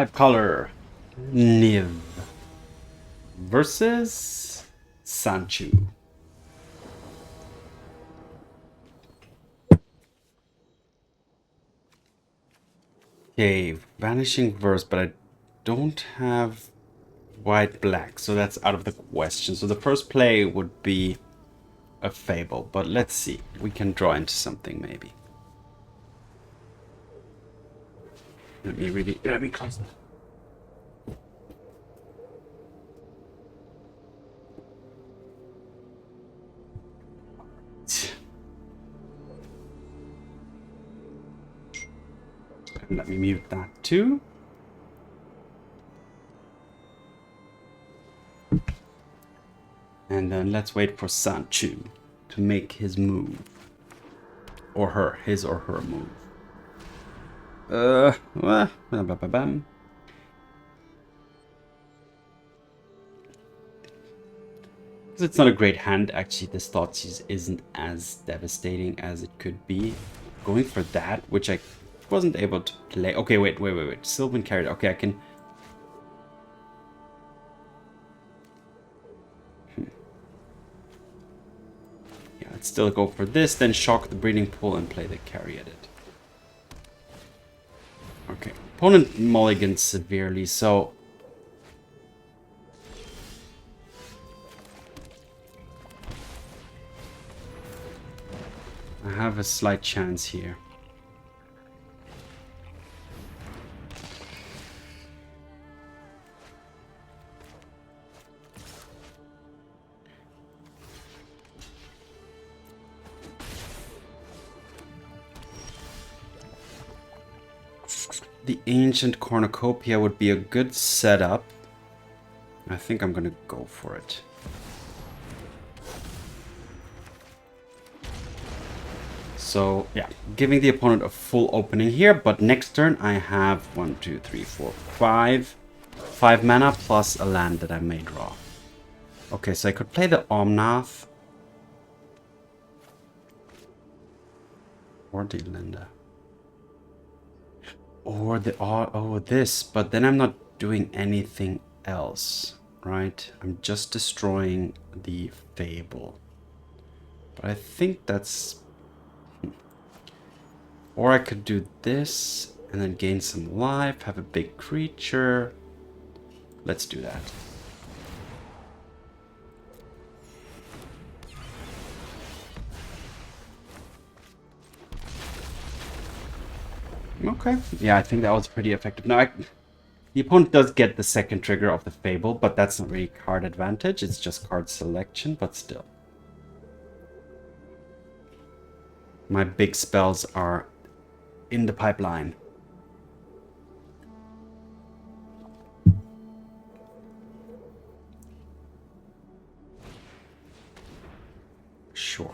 5-color Niv versus Sanchu. Okay, Vanishing Verse, but I don't have white-black, so that's out of the question. So the first play would be a Fable, but let's see. We can draw into something maybe. Let me close that. And let me mute that too. And then let's wait for Sanchu to make his move. Or her, his or her move. Bam. It's not a great hand, actually. This Thoughtseize isn't as devastating as it could be. Going for that, which I wasn't able to play. Okay, wait. Sylvan Caryatid. Okay, I can... Yeah, let's still go for this, then shock the Breeding Pool and play the Caryatid. Okay, opponent mulligans severely, so... I have a slight chance here. The Ancient Cornucopia would be a good setup. I think I'm gonna go for it. So, yeah, giving the opponent a full opening here, but next turn I have 1, 2, 3, 4, 5. 5 mana plus a land that I may draw. Okay, so I could play the Omnath. Or the Linda. Or the this, but then I'm not doing anything else, right? I'm just destroying the Fable. But I think that's... Or I could do this and then gain some life, have a big creature. Let's do that. Okay, yeah, I think that was pretty effective. Now, the opponent does get the second trigger of the Fable, but that's not really card advantage. It's just card selection, but still. My big spells are in the pipeline. Sure.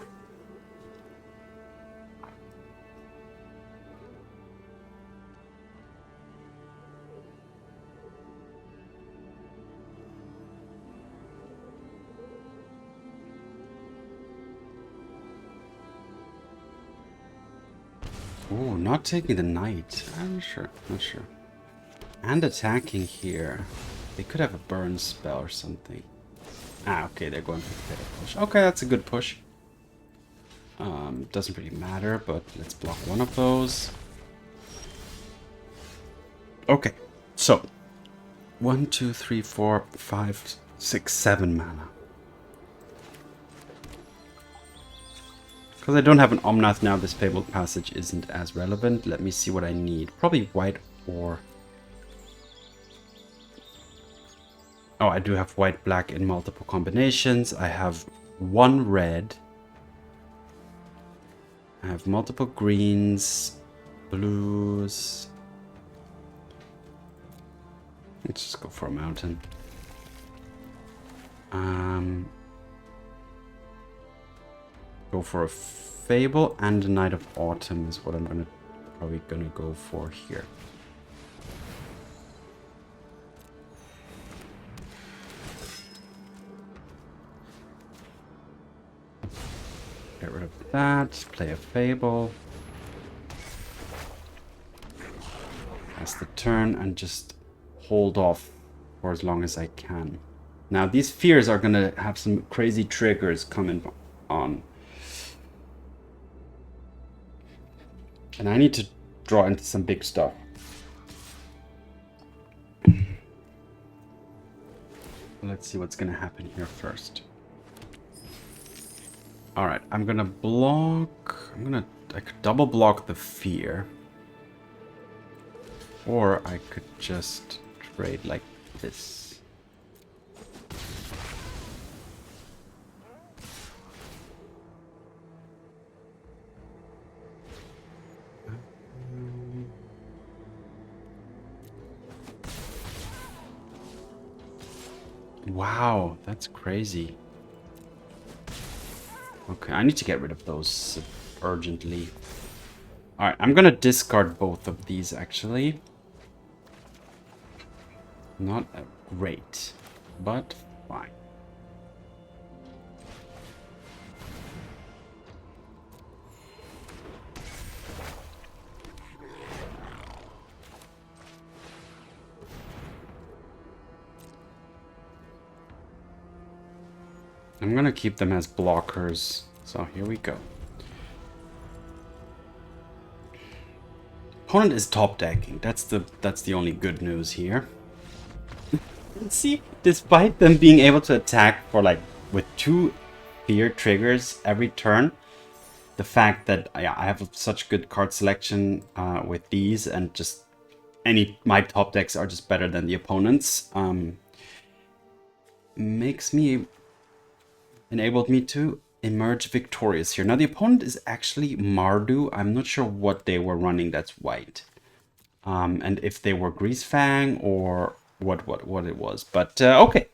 Oh, not taking the knight. I'm not sure. And attacking here. They could have a burn spell or something. Ah, okay, they're going for the push. Okay, that's a good push. Doesn't really matter, but let's block one of those. Okay, so 1, 2, 3, 4, 5, 6, 7 mana. Because I don't have an Omnath now, this Fabled Passage isn't as relevant. Let me see what I need. Probably white or... Oh, I do have white-black in multiple combinations. I have one red. I have multiple greens, blues. Let's just go for a mountain. Go for a Fable and a Knight of Autumn is what I'm probably gonna go for here. Get rid of that, play a Fable. Pass the turn and just hold off for as long as I can. Now, these fears are going to have some crazy triggers coming on. And I need to draw into some big stuff. Let's see what's going to happen here first. Alright, I'm going to block... I could double block the fear. Or I could just trade like this. Wow, that's crazy. Okay, I need to get rid of those urgently. Alright, I'm gonna discard both of these actually. Not great, but fine. I'm gonna keep them as blockers. So here we go. Opponent is top decking. That's the only good news here. See, despite them being able to attack for like with 2 fear triggers every turn, the fact that I have such good card selection with these and just my top decks are just better than the opponents, enabled me to emerge victorious here. Now the opponent is actually Mardu. I'm not sure what they were running that's white. And if they were Greasefang or what it was. But okay.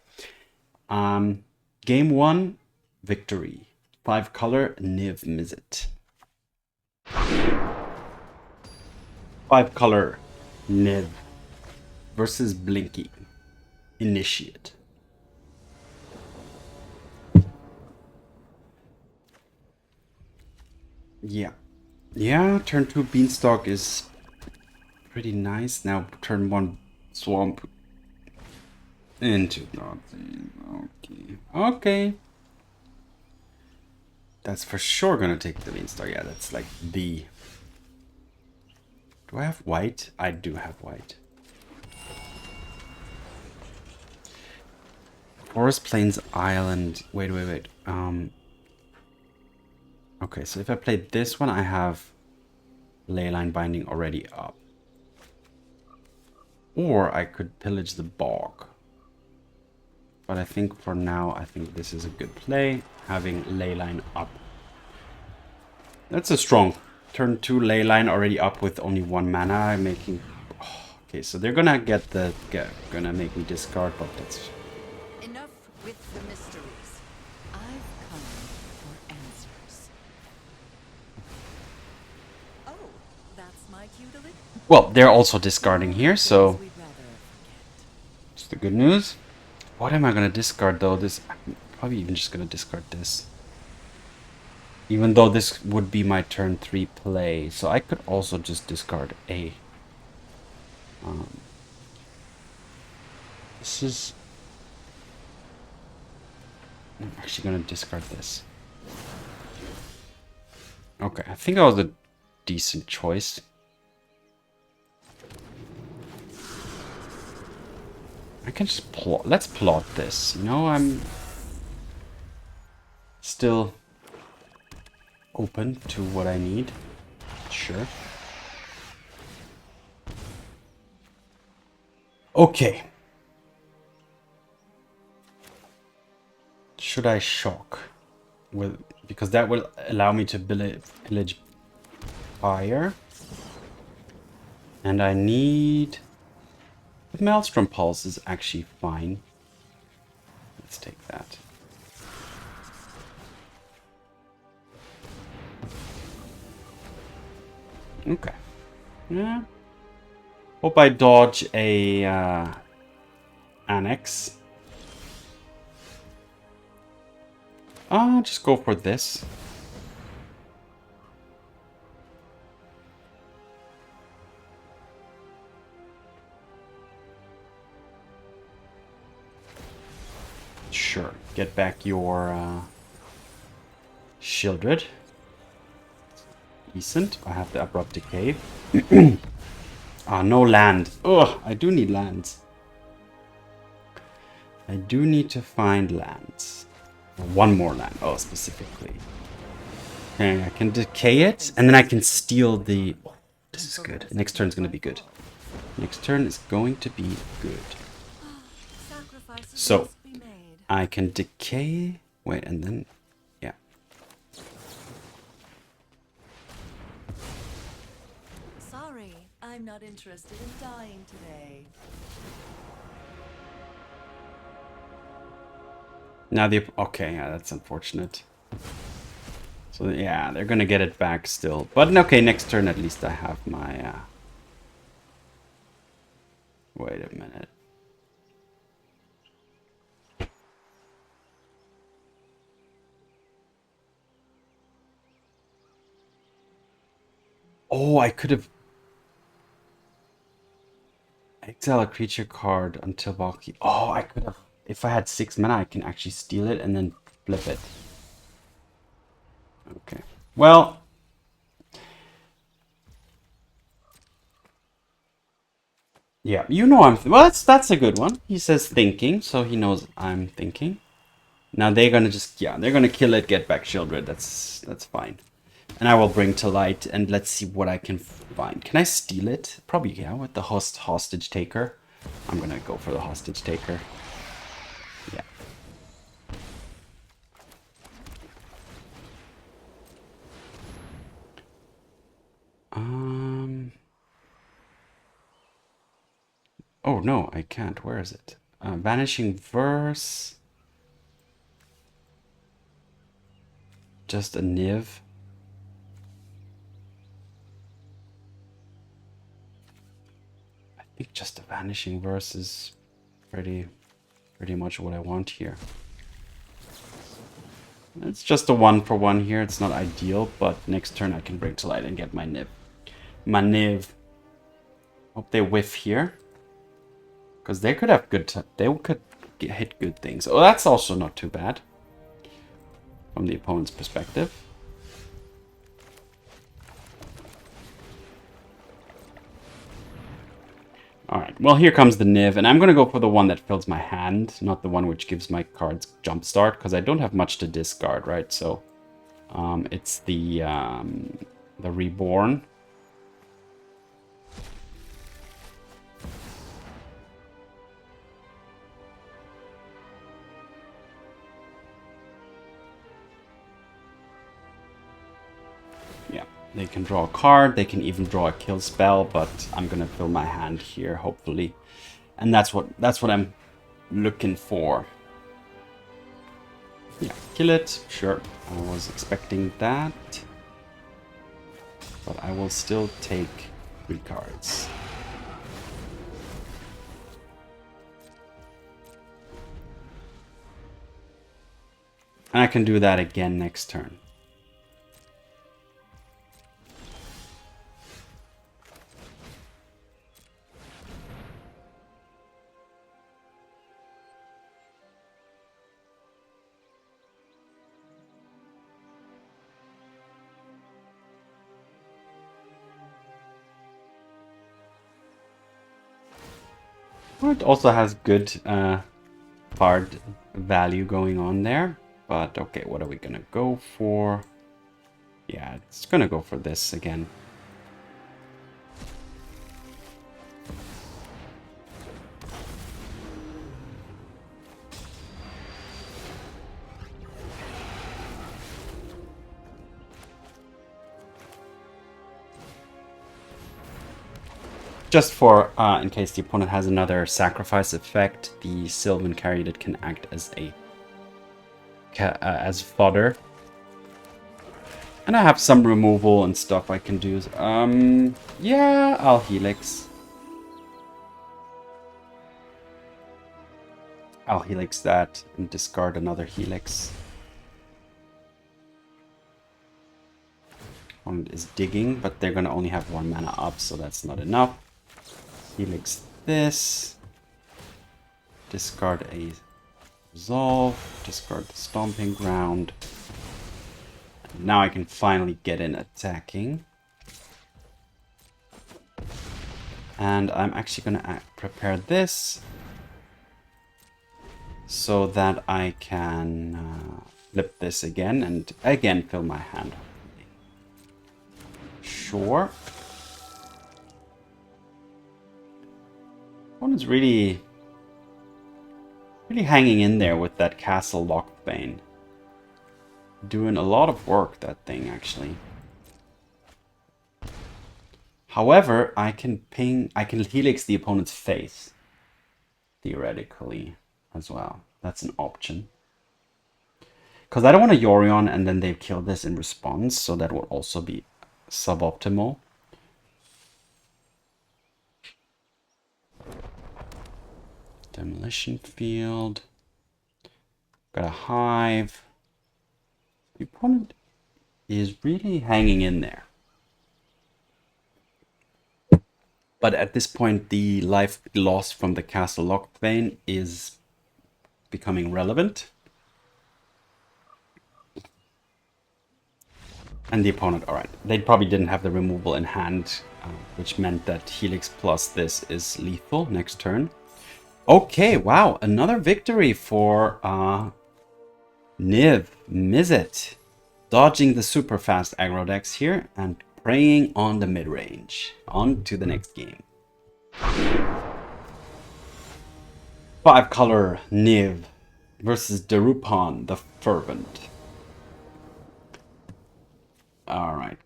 Game 1, victory. 5 color, Niv-Mizzet. 5 color, Niv versus Blinky. Initiate. Yeah. Yeah, turn 2 Beanstalk is pretty nice. Now turn 1 Swamp into nothing. Okay. That's for sure gonna take the Beanstalk. Yeah, that's like the... Do I have white? I do have white. Forest Plains Island. Wait. Okay, so if I play this one, I have Leyline Binding already up. Or I could pillage the bog. But I think for now, I think this is a good play, having Leyline up. That's a strong turn 2 Leyline already up with only 1 mana, making... Oh, okay, so they're gonna gonna make me discard, but that's... Enough with the mysteries. I've come for answers. Oh, that's my cue to live. Well, they're also discarding here, so... It's the good news. What am I gonna discard though? I'm probably even just gonna discard this. Even though this would be my turn 3 play. So I could also just discard A. This is... I'm actually gonna discard this. Okay, I think that was a decent choice. I can just plot. Let's plot this. You know, I'm still open to what I need. Sure. Okay. Should I shock? Because that will allow me to pillage fire. And I need... The Maelstrom Pulse is actually fine. Let's take that. Okay. Yeah. Hope I dodge a Annex. Just go for this. Sure. Get back your Shieldred. Decent. I have the Abrupt Decay. Ah, no land. Ugh, I do need lands. I do need to find lands. One more land. Oh, specifically. Okay, I can decay it, and then I can steal the... Oh, this is good. Next turn's going to be good. Next turn is going to be good. So, I can decay... Wait, and then... Yeah. Sorry, I'm not interested in dying today. Now the... Okay, yeah, that's unfortunate. So, yeah, they're going to get it back still. But, okay, next turn at least I have my... Wait a minute. Oh, I could have... Exile a creature card until Valky. Oh, I could have... If I had 6 mana, I can actually steal it and then flip it. Okay. Well... Yeah, you know I'm... Well, that's a good one. He says thinking, so he knows I'm thinking. Now they're gonna just... Yeah, they're gonna kill it, get back Shieldred. That's fine. And I will bring to light, and let's see what I can find. Can I steal it? Probably, yeah, with the hostage taker. I'm gonna go for the hostage taker. Yeah. Oh, no, I can't. Where is it? Vanishing Verse. Just a Niv. I think just a Vanishing Verse is pretty much what I want here. It's just a 1-for-1 here. It's not ideal, but next turn I can bring to light and get my Niv. My Niv. Hope they whiff here. Because they could have good... They could hit good things. Oh, that's also not too bad. From the opponent's perspective. Alright, well here comes the Niv, and I'm going to go for the one that fills my hand, not the one which gives my cards jumpstart, because I don't have much to discard, right? So, it's the Reborn. Yeah, they can draw a card, they can even draw a kill spell, but I'm gonna fill my hand here, hopefully. And that's what I'm looking for. Yeah, kill it, sure. I was expecting that. But I will still take 3 cards. And I can do that again next turn. It also has good card value going on there. But okay, what are we gonna go for? Yeah, it's gonna go for this again. Just for, in case the opponent has another sacrifice effect, the Sylvan Caryatid can act as a as fodder. And I have some removal and stuff I can do. Yeah, I'll Helix. I'll Helix that and discard another Helix. One is digging, but they're gonna only have 1 mana up, so that's not enough. Helix this. Discard a Resolve, discard the Stomping Ground. Now I can finally get in attacking. And I'm actually going to prepare this so that I can flip this again and again fill my hand. Sure. Opponent's really hanging in there with that Castle Lockbane. Doing a lot of work, that thing, actually. However, I can helix the opponent's face. Theoretically, as well. That's an option. Because I don't want a Yorion and then they kill this in response, so that would also be suboptimal. Demolition Field. Got a Hive. The opponent is really hanging in there. But at this point, the life lost from the Castle Lockbane is becoming relevant. And the opponent, alright, they probably didn't have the removal in hand, which meant that Helix plus this is lethal next turn. Okay, wow, another victory for Niv-Mizzet. Dodging the super fast aggro decks here and preying on the mid-range. On to the next game. 5-color Niv versus Darupon the Fervent. Alright.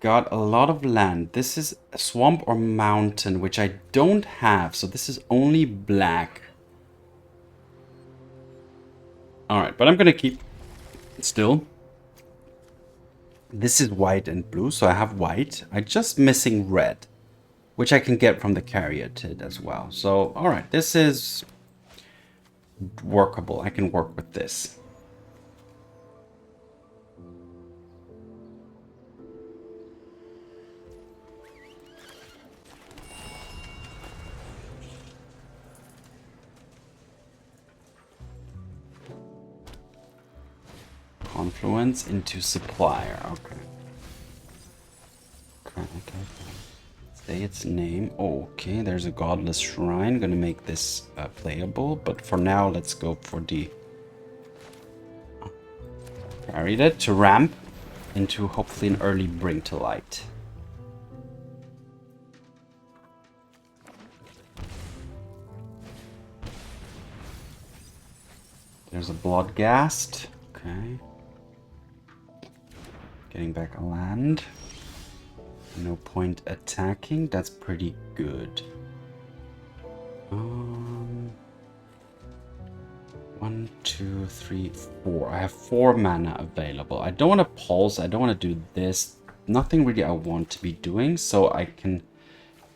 Got a lot of land. This is a swamp or mountain, which I don't have. So this is only black. Alright, but I'm going to keep it still. This is white and blue, so I have white. I'm just missing red, which I can get from the Caryatid as well. So, alright, this is workable. I can work with this. Confluence into supplier. Okay. Okay. Say its name. Okay, there's a Godless Shrine. Gonna make this playable, but for now, let's go for the Caryatid to ramp into hopefully an early Bring to Light. There's a Bloodghast. Okay. Getting back a land. No point attacking. That's pretty good. 1, 2, 3, 4. I have 4 mana available. I don't want to pulse. I don't want to do this. Nothing really I want to be doing. So I can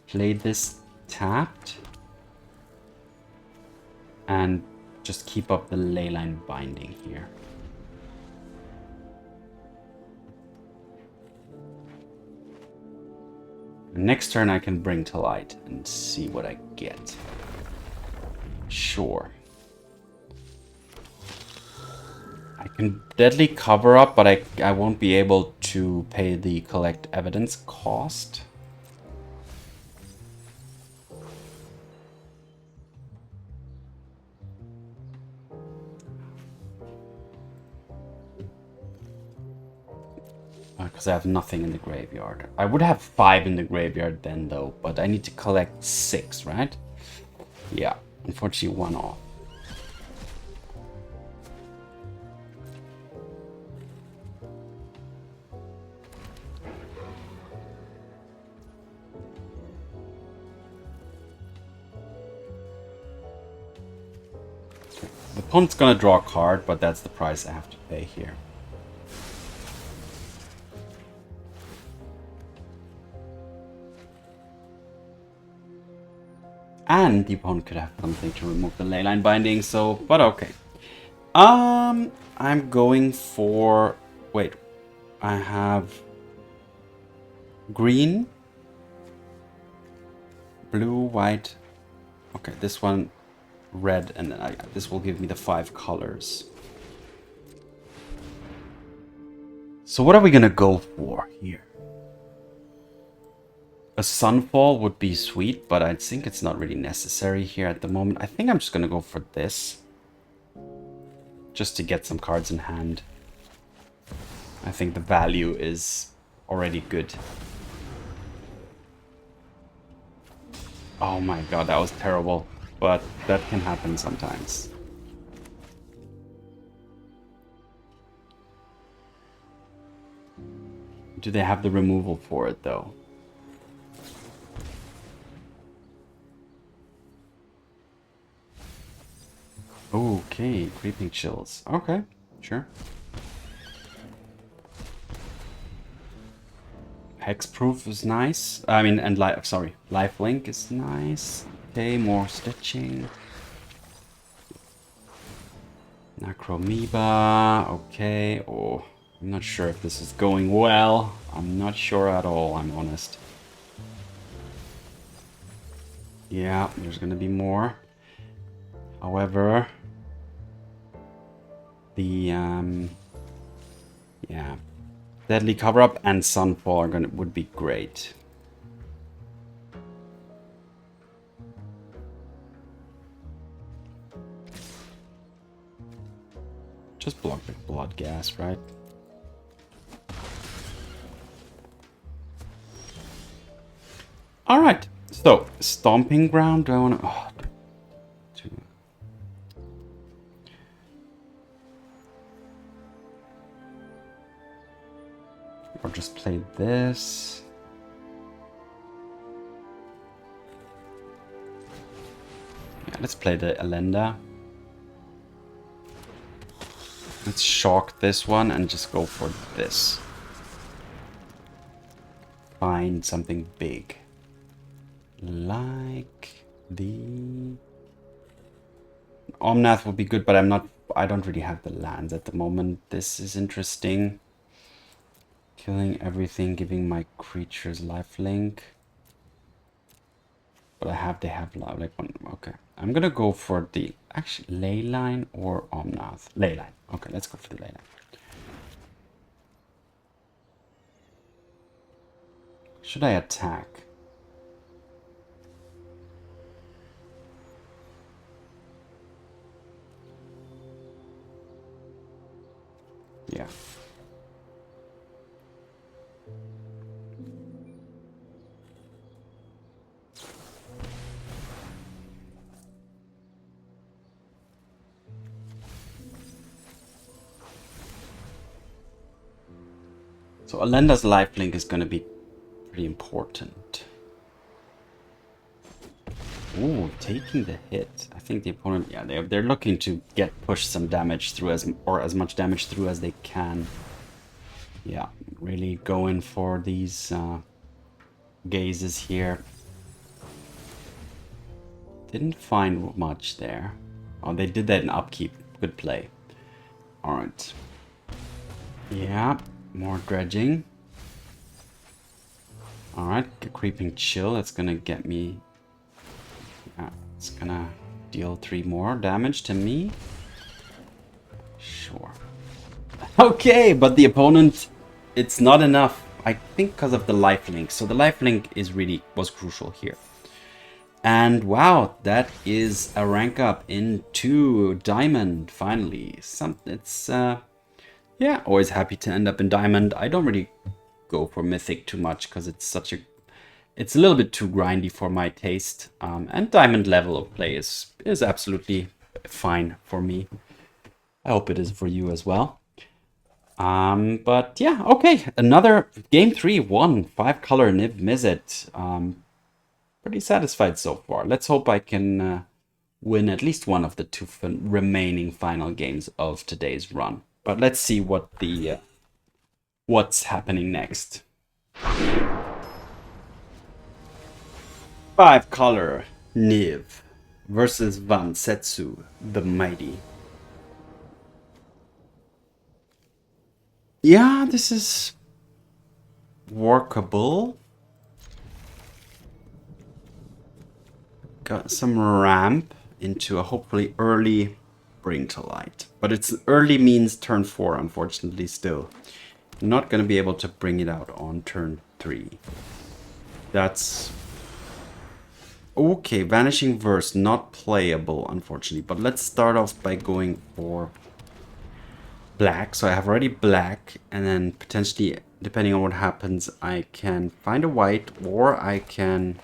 play this tapped. And just keep up the Leyline Binding here. Next turn I can Bring to Light and see what I get. Sure. I can Deadly Cover Up, but I won't be able to pay the Collect Evidence cost. Because I have nothing in the graveyard. I would have 5 in the graveyard then, though, but I need to collect 6, right? Yeah, unfortunately 1 off. The opponent's gonna draw a card, but that's the price I have to pay here. And the opponent could have something to remove the Leyline Binding, so, but okay. I'm going for, wait, I have green, blue, white. Okay, this one red, and then this will give me the 5 colors. So what are we gonna go for here? A Sunfall would be sweet, but I think it's not really necessary here at the moment. I think I'm just gonna go for this. Just to get some cards in hand. I think the value is already good. Oh my god, that was terrible. But that can happen sometimes. Do they have the removal for it though? Okay, Creeping Chills. Okay, sure. Hexproof is nice. I mean, and Lifelink is nice. Okay, more stitching. Necromoeba. Okay. Oh, I'm not sure if this is going well. I'm not sure at all, I'm honest. Yeah, there's gonna be more. However, the yeah, Deadly Cover-Up and Sunfall are would be great. Just block the blood gas, right? All right. So Stomping Ground. Do I want to? Oh, or just play this. Yeah, let's play the Elenda. Let's shock this one and just go for this. Find something big. Like the Omnath would be good, but I don't really have the lands at the moment. This is interesting. Killing everything, giving my creatures lifelink. But they have like one. Okay, I'm gonna go for the actually Leyline or Omnath. Leyline. Okay, let's go for the Leyline. Should I attack? Yeah. So Alenda's lifelink is going to be pretty important. Ooh, taking the hit. I think the opponent, yeah, they're looking to push some damage through as much damage through as they can. Yeah, really going for these gazes here. Didn't find much there. Oh, they did that in upkeep. Good play. All right. Yeah. More dredging. Alright, Creeping Chill. That's gonna get me. Yeah, it's gonna deal 3 more damage to me. Sure. Okay, but the opponent, it's not enough. I think because of the lifelink. So the lifelink was crucial here. And wow, that is a rank up into Diamond finally. It's yeah, always happy to end up in Diamond. I don't really go for Mythic too much because it's a little bit too grindy for my taste. And Diamond level of play is absolutely fine for me. I hope it is for you as well. But yeah, okay, another game 3 won 5-color Niv-Mizzet. Pretty satisfied so far. Let's hope I can win at least one of the 2 remaining final games of today's run. But let's see what's happening next. 5-color Niv versus Van Setsu the Mighty. Yeah, this is workable. Got some ramp into a hopefully early Bring to Light. But it's early means turn 4, unfortunately, still. I'm not going to be able to bring it out on turn 3. That's... Okay, Vanishing Verse, not playable, unfortunately. But let's start off by going for black. So I have already black, and then potentially, depending on what happens, I can find a white, or I can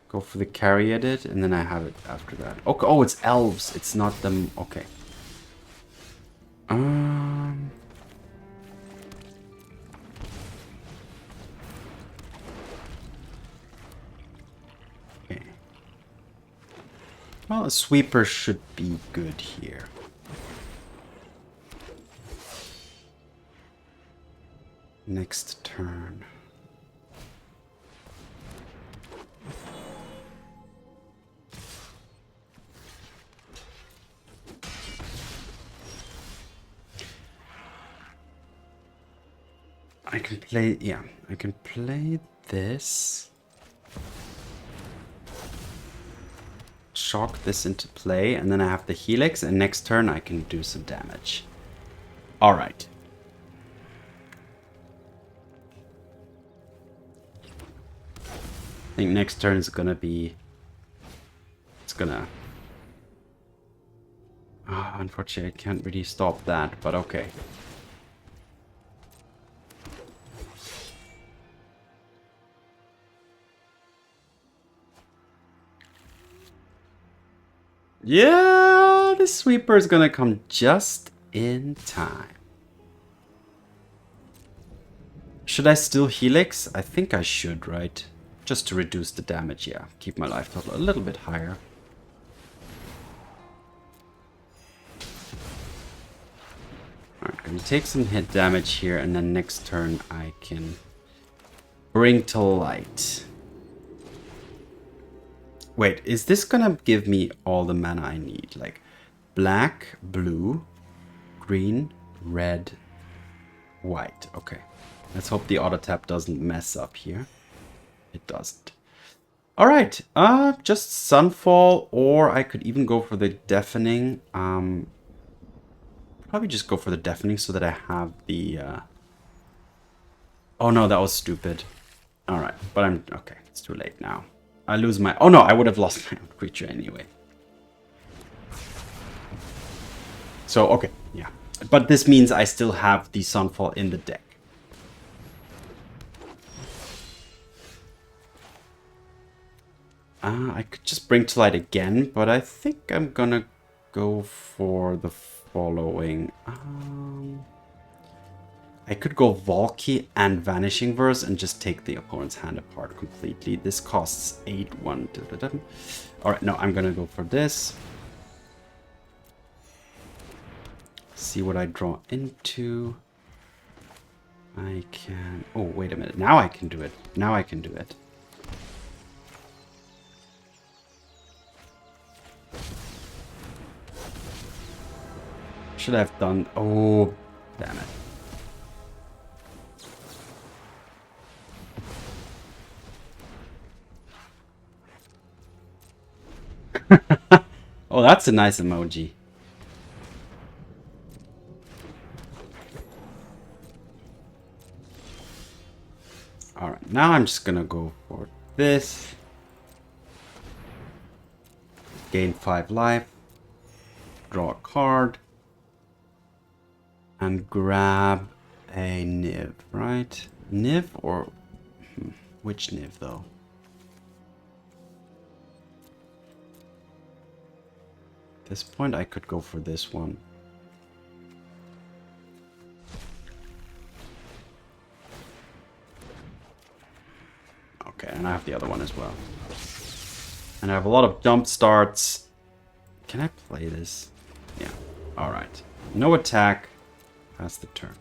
go for the Caryatid, and then I have it after that. Okay, oh, it's elves. It's not them. Okay. Okay. Well, a sweeper should be good here. Next turn. I can play, yeah, I can play this. Shock this into play, and then I have the Helix, and next turn I can do some damage. Alright. I think next turn is gonna be... It's gonna... unfortunately, I can't really stop that, but okay. Yeah, the sweeper is gonna come just in time. Should I still Helix? I think I should, right? Just to reduce the damage, yeah. Keep my life total a little bit higher. Alright, gonna take some hit damage here, and then next turn I can bring to light. Wait, is this gonna give me all the mana I need? Like black, blue, green, red, white. Okay. Let's hope the auto tap doesn't mess up here. It doesn't. Alright, just Sunfall, or I could even go for the Deafening. Probably just go for the Deafening so that I have the... Oh no, that was stupid. Alright, but I'm... Okay, it's too late now. I lose my... Oh no, I would have lost my own creature anyway. So, okay, yeah. But this means I still have the Sunfall in the deck. I could just bring to light again, but I think I'm gonna go for the following. I could go Valky and Vanishing Verse and just take the opponent's hand apart completely. This costs 8-1. Alright, no, I'm gonna go for this. See what I draw into. I can... Oh, wait a minute. Now I can do it. Now I can do it. Should I have done... Oh, damn it. Oh, that's a nice emoji. Alright, now I'm just gonna go for this. Gain 5 life. Draw a card. And grab a Niv, right? Niv or... Which Niv, though? At this point, I could go for this one. Okay, and I have the other one as well. And I have a lot of jump starts. Can I play this? Yeah. Alright. No attack. Pass the turn.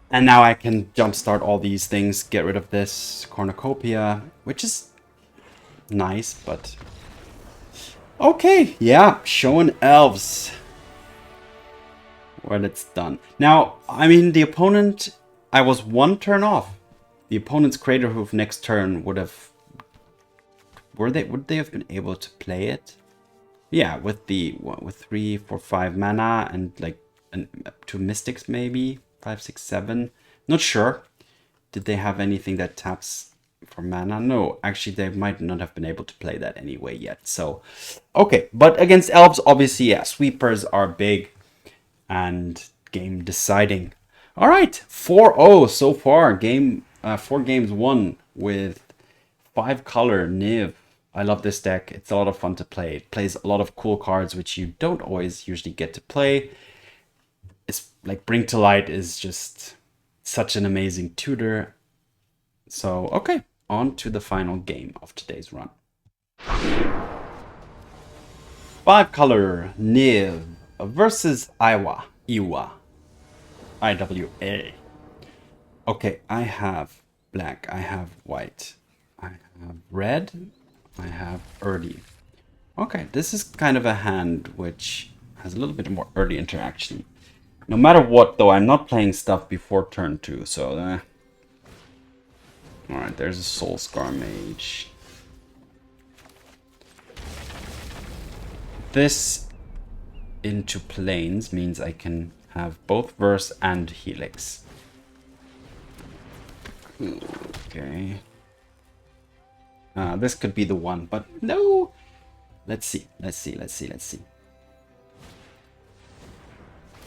And now I can jumpstart all these things, get rid of this cornucopia, which is nice, but... Okay, yeah, showing elves. Well, it's done. Now, I mean, the opponent... I was one turn off. The opponent's Crater Hoof next turn would have would they have been able to play it? Yeah, with the with 3, 4, 5 mana and like 2 mystics maybe 5, 6, 7. Not sure. Did they have anything that taps for mana? No, actually they might not have been able to play that anyway yet. So okay, but against elves, obviously, yeah, sweepers are big and game deciding. All right, 4-0 so far. 4 games won with 5 color Niv. I love this deck. It's a lot of fun to play. It plays a lot of cool cards which you don't always usually get to play. It's like Bring to Light is just such an amazing tutor. So okay, on to the final game of today's run. 5 color Niv versus Iwa. IWA. Okay, I have black, I have white, I have red, I have early. Okay, this is kind of a hand which has a little bit more early interaction. No matter what, though, I'm not playing stuff before turn 2, so... Alright, there's a Soul Scar Mage. This into Plains means I can have both Verse and Helix. Okay. This could be the one, but no! Let's see.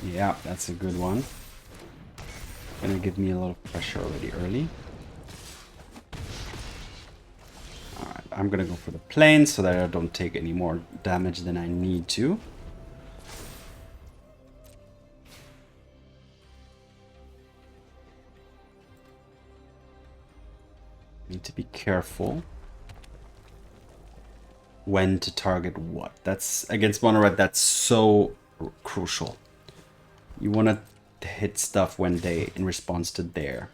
Yeah, that's a good one. Gonna give me a lot of pressure already early. Alright, I'm gonna go for the plane so that I don't take any more damage than I need to. Need to be careful when to target what. That's against mono red, that's so crucial. You want to hit stuff when they, in response to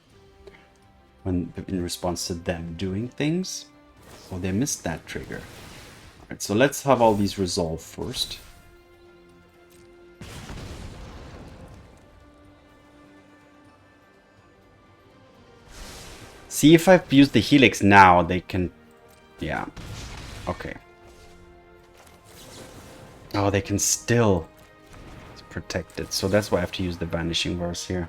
in response to them doing things. Oh, they missed that trigger. Alright, so let's have all these resolve first. See, if I've used the Helix now, they can... Yeah. Okay. Oh, they can still protect it. So that's why I have to use the Vanishing Verse here.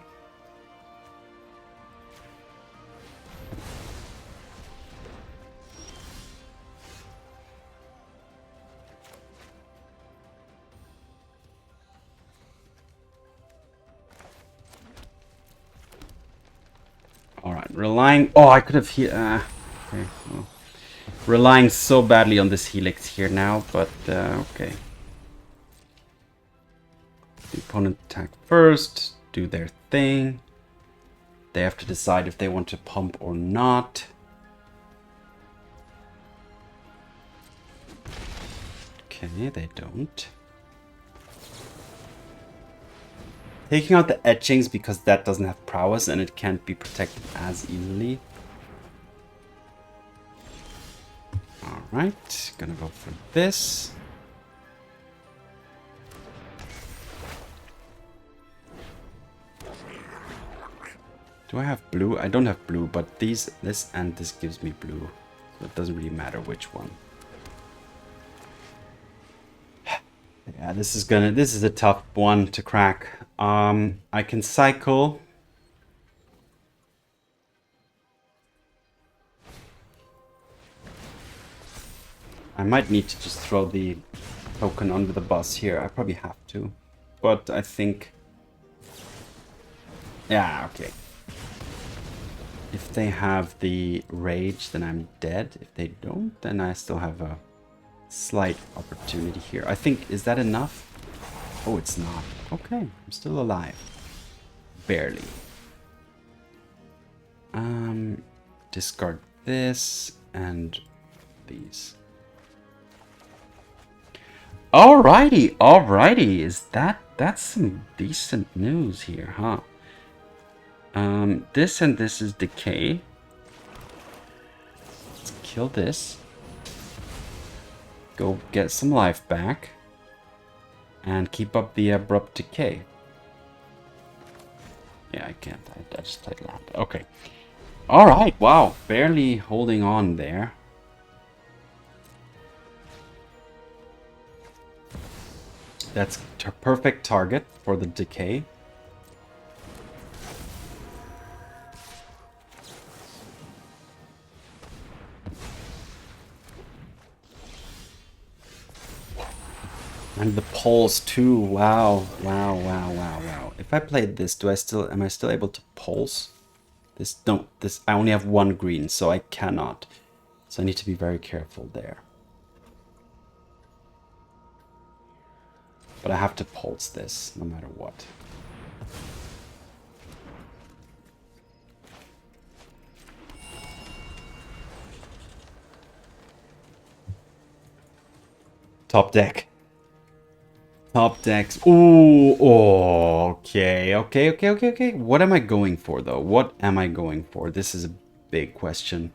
Alright, relying... Oh, I could have... Okay, well, relying so badly on this Helix here now, but okay. The opponent attack first, do their thing. They have to decide if they want to pump or not. Okay, they don't. Taking out the etchings because that doesn't have prowess and it can't be protected as easily. Alright, gonna go for this. Do I have blue? I don't have blue, but this and this gives me blue. So it doesn't really matter which one. Yeah, this is a tough one to crack. I can cycle. I might need to just throw the token under the bus here. I probably have to. But I think... Yeah, okay. If they have the rage, then I'm dead. If they don't, then I still have a slight opportunity here. I think, is that enough? Oh, it's not. Okay, I'm still alive. Barely. Discard this and these. Alrighty, alrighty. That's some decent news here, huh? This and this is decay. Let's kill this. Go get some life back. And keep up the abrupt decay. Yeah, I can't. I just played land. Okay. Alright, wow. Barely holding on there. That's perfect target for the decay. And the pulse too. Wow, wow, wow, wow, wow. If I played this, am I still able to pulse? I only have one green, so I cannot. So I need to be very careful there. But I have to pulse this, no matter what. Top deck. Top decks. Ooh, oh, okay, okay, okay, okay, okay. What am I going for, though? What am I going for? This is a big question.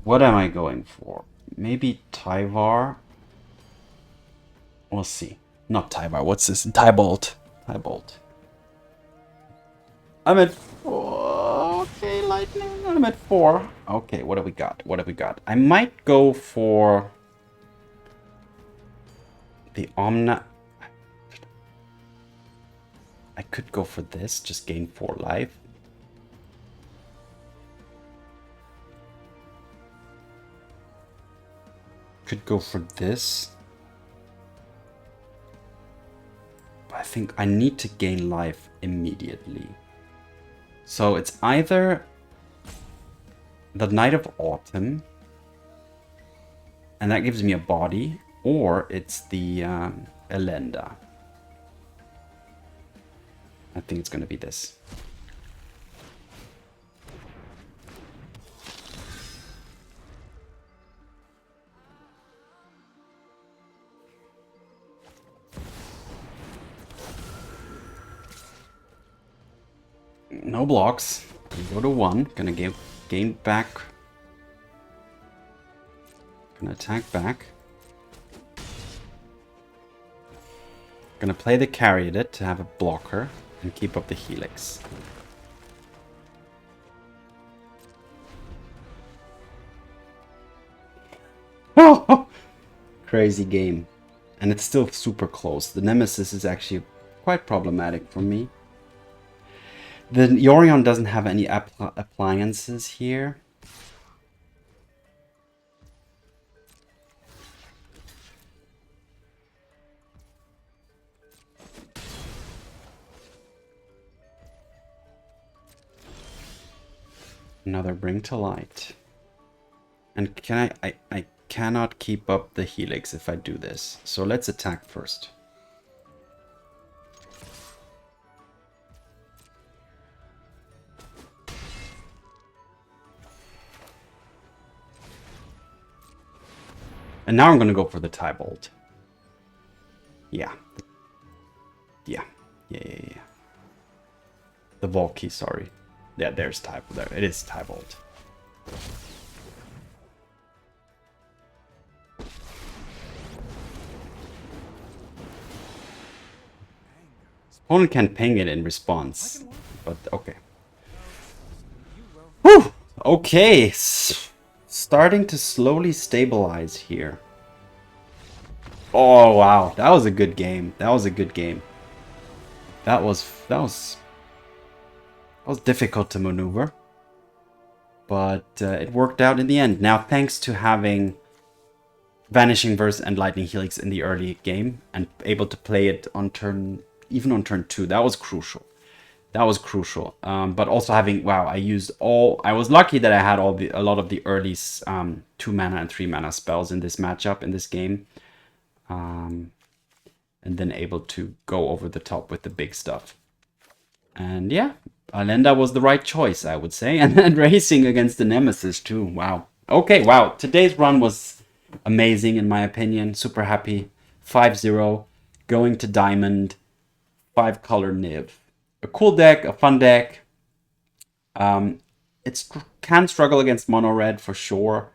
What am I going for? Maybe Tyvar? We'll see. Not Tyvar, what's this? Tybolt. Tybolt. I'm at 4. Okay, Lightning. I'm at 4. Okay, what do we got? What do we got? I might go for the Omnath. I could go for this, just gain 4 life. Could go for this. But I think I need to gain life immediately. So it's either the Night of Autumn, and that gives me a body, or it's the Elenda. I think it's going to be this. No blocks. Go to 1. Gonna gain back. Gonna attack back. Gonna play the Caryatid to have a blocker and keep up the Helix. Oh, crazy game. And it's still super close. The Nemesis is actually quite problematic for me. The Yorion doesn't have any appliances here. Another Bring to Light. And can I cannot keep up the Helix if I do this. So let's attack first. And now I'm going to go for the Tybolt. Yeah. Yeah. Yeah. The Valky, sorry. Yeah, there's Tybolt. There, it is Tybolt. Opponent can ping it in response. But, okay. Whew! Okay. Starting to slowly stabilize here. Oh wow, that was a good game. That was a good game. That was difficult to maneuver, but it worked out in the end. Now, thanks to having Vanishing Verse and Lightning Helix in the early game and able to play it on even on turn 2, that was crucial. That was crucial. But also having, wow, I was lucky that I had a lot of the early 2 mana and 3 mana spells in this matchup, in this game. And then able to go over the top with the big stuff. And yeah, Elenda was the right choice, I would say. And then racing against the Nemesis too. Wow. Okay, wow. Today's run was amazing in my opinion. Super happy. 5-0. Going to Diamond. 5-color Niv. A cool deck, a fun deck. It can struggle against mono red for sure.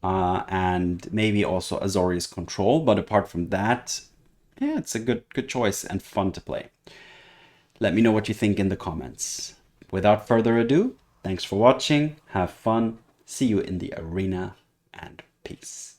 And maybe also Azorius Control. But apart from that, yeah, it's a good choice and fun to play. Let me know what you think in the comments. Without further ado, thanks for watching. Have fun. See you in the arena and peace.